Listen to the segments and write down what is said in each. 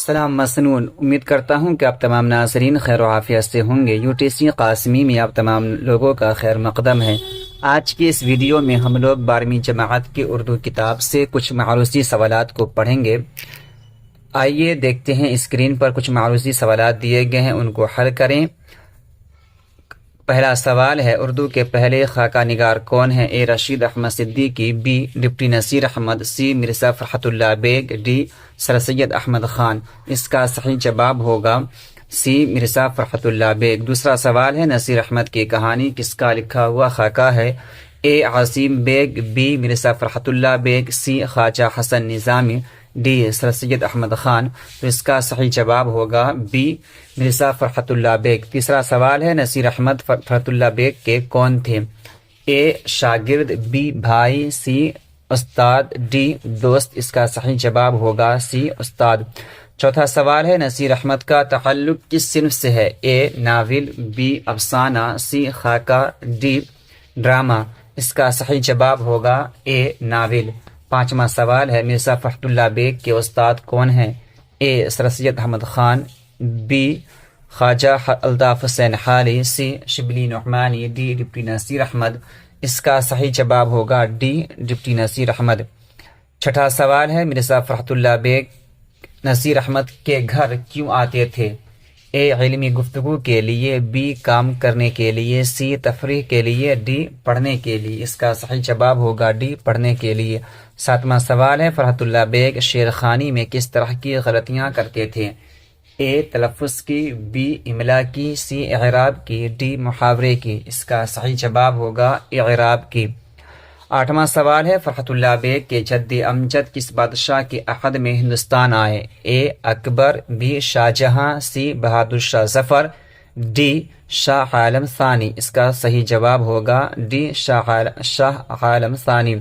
السلام مسنون، امید کرتا ہوں کہ آپ تمام ناظرین خیر و عافیت سے ہوں گے۔ UTC قاسمی میں آپ تمام لوگوں کا خیر مقدم ہے۔ آج کی اس ویڈیو میں ہم لوگ 12ویں جماعت کی اردو کتاب سے کچھ معروضی سوالات کو پڑھیں گے۔ آئیے دیکھتے ہیں، اسکرین پر کچھ معروضی سوالات دیے گئے ہیں، ان کو حل کریں۔ پہلا سوال ہے، اردو کے پہلے خاکہ نگار کون ہیں؟ A Rashid Ahmad Siddiqui, B deputy Naseer Ahmad, C Mirza Farhat Allah Baig, D sir Syed Ahmad Khan. اس کا صحیح جواب ہوگا سی مرزا فرحت اللہ بیگ۔ دوسرا سوال ہے، نصیر احمد کی کہانی کس کا لکھا ہوا خاکہ ہے؟ A Azim Baig, B Mirza Farhat Allah Baig, C Khwaja Hasan Nizami, D sir Syed Ahmad Khan. تو اس کا صحیح جواب ہوگا بی مرزا فرحت اللہ بیگ۔ تیسرا سوال ہے، نصیر احمد فرحت اللہ بیگ کے کون تھے؟ اے شاگرد، بی بھائی، سی استاد، ڈی دوست۔ اس کا صحیح جواب ہوگا سی استاد۔ چوتھا سوال ہے، نصیر احمد کا تعلق کس صنف سے ہے؟ اے ناول، بی افسانہ، سی خاکہ، ڈی ڈرامہ۔ اس کا صحیح جواب ہوگا اے ناول۔ پانچواں سوال ہے، مرزا فرحت اللہ بیگ کے استاد کون ہیں؟ اے سر Syed Ahmad Khan, be Khwaja Altaf Hussain Hali, C Shibli Nomani, D deputy Naseer Ahmad. اس کا صحیح جواب ہوگا ڈی ڈپٹی نصیر احمد۔ چھٹا سوال ہے، مرزا فرحت اللہ بیگ نصیر احمد کے گھر کیوں آتے تھے؟ اے علمی گفتگو کے لیے، بی کام کرنے کے لیے، سی تفریح کے لیے، ڈی پڑھنے کے لیے۔ اس کا صحیح جواب ہوگا ڈی پڑھنے کے لیے۔ ساتواں سوال ہے، فرحت اللہ بیگ شعر خوانی میں کس طرح کی غلطیاں کرتے تھے؟ اے تلفظ کی، بی املا کی، سی اعراب کی، ڈی محاورے کی۔ اس کا صحیح جواب ہوگا اعراب کی۔ آٹھواں سوال ہے، فرحت اللہ بیگ کے جد امجد کس بادشاہ کے عہد میں ہندوستان آئے؟ اے اکبر، بی شاہ جہاں، سی بہادر شاہ ظفر، ڈی شاہ عالم ثانی۔ اس کا صحیح جواب ہوگا ڈی شاہ عالم ثانی۔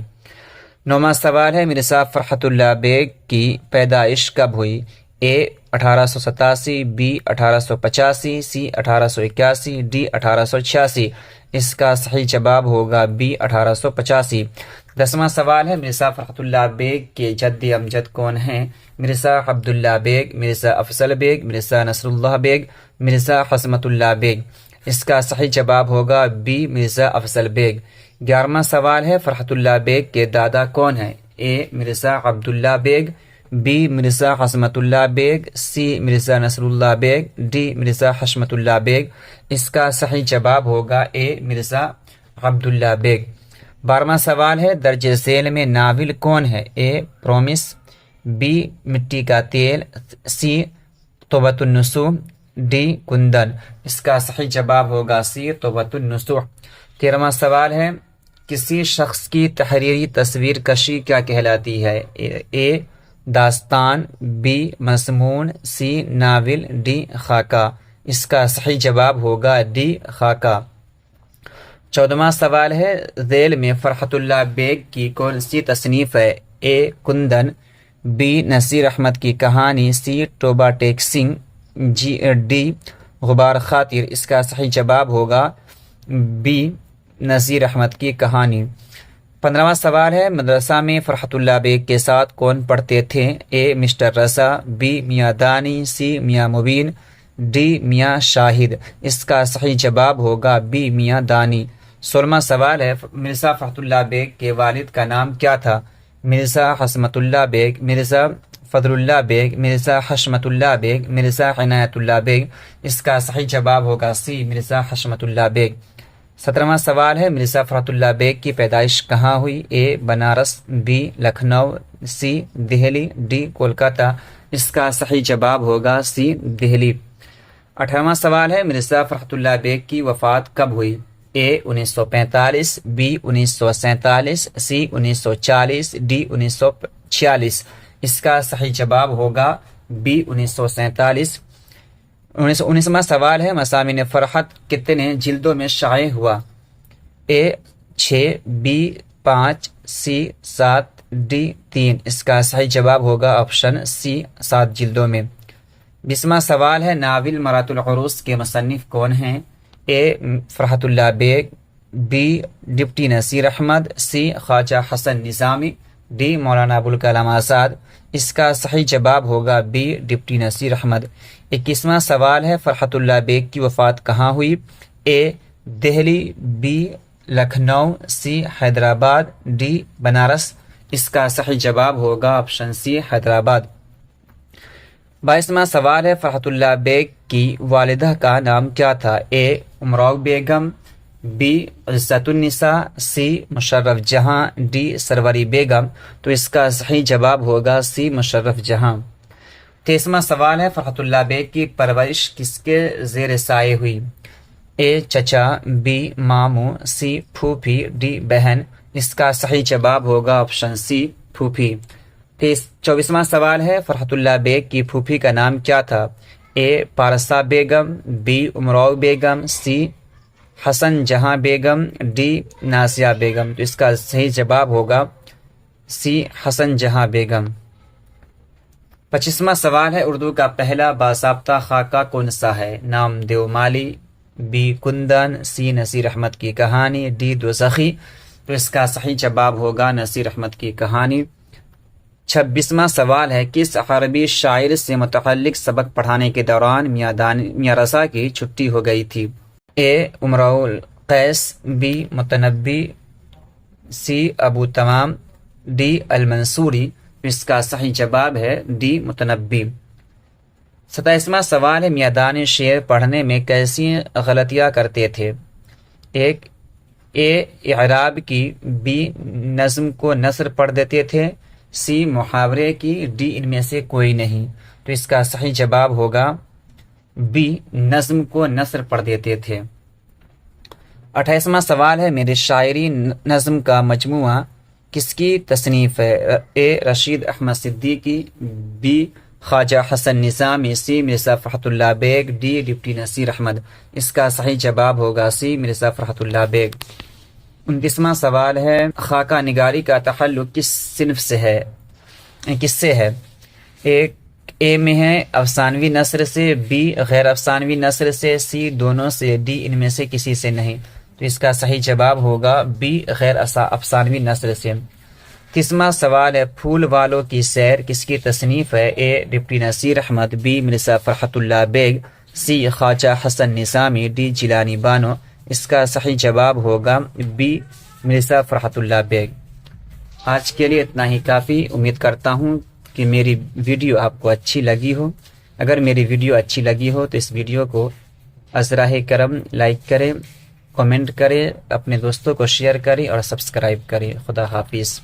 نواں سوال ہے، مرزا فرحت اللہ بیگ کی پیدائش کب ہوئی؟ اے 1887، بی 1885، سی 1881، ڈی 1886۔ اس کا صحیح جواب ہوگا بی 1885۔ 10واں سوال ہے، مرزا فرحت اللہ بیگ کے جد امجد کون ہیں؟ Mirza Abdullah Baig, Mirza Afzal Baig, Mirza Nasrullah Baig, Mirza Hashmatullah Baig. اس کا صحیح جواب ہوگا بی مرزا افضل بیگ۔ 11واں سوال ہے، فرحت اللہ بیگ کے دادا کون ہیں؟ A Mirza Abdullah Baig, B Mirza Hashmatullah Baig, C Mirza Nasrullah Baig, D Mirza Hashmatullah Baig. اس کا صحیح جواب ہوگا اے مرزا عبداللہ بیگ۔ 12واں سوال ہے، درج ذیل میں ناول کون ہے؟ اے پرومس، بی مٹی کا تیل، سی توبۃ النصوح، ڈی کندن۔ اس کا صحیح جواب ہوگا سی توبۃ النصوح۔ 13واں سوال ہے، کسی شخص کی تحریری تصویر کشی کیا کہلاتی ہے؟ اے داستان، بی مضمون، سی ناول، ڈی خاکہ۔ اس کا صحیح جواب ہوگا ڈی خاکہ۔ 14واں سوال ہے، ذیل میں فرحت اللہ بیگ کی کون سی تصنیف ہے؟ اے کندن، بی نصیر احمد کی کہانی، سی توبہ ٹیک سنگھ، ڈی غبار خاطر۔ اس کا صحیح جواب ہوگا بی نصیر احمد کی کہانی۔ 15واں سوال ہے، مدرسہ میں فرحت اللہ بیگ کے ساتھ کون پڑھتے تھے؟ اے مسٹر رضا، بی میاں دانی، سی میاں مبین، ڈی میاں شاہد۔ اس کا صحیح جواب ہوگا بی میاں دانی۔ 16واں سوال ہے، مرزا فرحت اللہ بیگ کے والد کا نام کیا تھا؟ مرزا حسمت اللہ بیگ، مرزا فضل اللہ بیگ، مرزا حشمت اللہ بیگ، مرزا عنایت اللہ بیگ۔ اس کا صحیح جواب ہوگا سی مرزا حشمت اللہ بیگ۔ 17واں سوال ہے، مرزا فرحت اللہ بیگ کی پیدائش کہاں ہوئی؟ A Banaras, B Lucknow, C Delhi, D Kolkata. اس کا صحیح جواب ہوگا سی دہلی۔ 18واں سوال ہے، مرزا فرحت اللہ بیگ کی وفات کب ہوئی؟ اے 1945، بی 1947، سی 1940، ڈی 1946۔ اس کا صحیح جواب ہوگا بی 1947۔ 19واں سوال ہے، مضامین فرحت کتنے جلدوں میں شائع ہوا؟ اے 6، بی 5، سی 7، ڈی 3۔ اس کا صحیح جواب ہوگا آپشن سی 7 جلدوں میں۔ 20واں سوال ہے، ناول مرات العروس کے مصنف کون ہیں؟ A Farhat Allah Baig, B deputy Naseer Ahmad, C Khwaja Hasan Nizami, D Maulana Abul Kalam Azad. اس کا صحیح جواب ہوگا بی ڈپٹی نصیر احمد۔ 21واں سوال ہے فرحت اللہ بیگ کی وفات کہاں ہوئی؟ A Delhi, B Lucknow, C Hyderabad, D Banaras. اس کا صحیح جواب ہوگا آپشن سی حیدرآباد۔ 22واں سوال ہے فرحت اللہ بیگ کی والدہ کا نام کیا تھا؟ اے امراؤ بیگم، بی عزت النساء، سی مشرف جہاں، ڈی سروری بیگم۔ تو اس کا صحیح جواب ہوگا سی مشرف جہاں۔ 23واں سوال ہے فرحت اللہ بیگ کی پرورش کس کے زیر سائے ہوئی؟ اے چچا، بی ماموں، سی پھوپھی، ڈی بہن۔ اس کا صحیح جواب ہوگا آپشن سی پھوپھی۔ 24واں سوال ہے فرحت اللہ بیگ کی پھوپھی کا نام کیا تھا؟ اے پارسا بیگم، بی امراؤ بیگم، سی حسن جہاں بیگم، ڈی نازیہ بیگم۔ تو اس کا صحیح جواب ہوگا سی حسن جہاں بیگم۔ 25واں سوال ہے اردو کا پہلا باضابطہ خاکہ کون سا ہے؟ نام دیو مالی، بی کندن، سی نصیر احمد کی کہانی، ڈی دوزخی۔ تو اس کا صحیح جواب ہوگا نصیر احمد کی کہانی۔ 26واں سوال ہے کس عربی شاعر سے متعلق سبق پڑھانے کے دوران میاں رضا کی چھٹی ہو گئی تھی؟ اے امراؤ القیس، بی متنبی، سی ابو تمام، ڈی المنصوری۔ اس کا صحیح جواب ہے ڈی متنبی۔ 27واں سوال ہے میادان شعر پڑھنے میں کیسی غلطیاں کرتے تھے؟ ایک، اے اعراب کی، بی نظم کو نثر پڑھ دیتے تھے، سی محاورے کی، ڈی ان میں سے کوئی نہیں۔ تو اس کا صحیح جواب ہوگا بی نظم کو نثر پڑھ دیتے تھے۔ 28واں سوال ہے میرے شاعری نظم کا مجموعہ کس کی تصنیف ہے؟ A Rashid Ahmad Siddiqui, B Khwaja Hasan Nizami, C Mirza Farhat Allah Baig, D deputy Naseer Ahmad. اس کا صحیح جواب ہوگا سی مرزا فرحت اللہ بیگ۔ 29واں سوال ہے خاکہ نگاری کا تعلق کس صنف سے ہے؟ کس سے ہے؟ اے میں ہے افسانوی نثر سے، بی غیر افسانوی نثر سے، سی دونوں سے، ڈی ان میں سے کسی سے نہیں۔ تو اس کا صحیح جواب ہوگا بی غیر افسانوی نثر سے۔ 30واں سوال ہے پھول والوں کی سیر کس کی تصنیف ہے؟ A deputy Naseer Ahmad, B Mirza Farhat Allah Baig, C Khwaja Hasan Nizami, D Jilani Bano. اس کا صحیح جواب ہوگا بی مرزا فرحت اللہ بیگ۔ آج کے لیے اتنا ہی کافی۔ امید کرتا ہوں کہ میری ویڈیو آپ کو اچھی لگی ہو۔ اگر میری ویڈیو اچھی لگی ہو تو اس ویڈیو کو ازراہ کرم لائک کریں، کمنٹ کریں، اپنے دوستوں کو شیئر کریں اور سبسکرائب کریں۔ خدا حافظ۔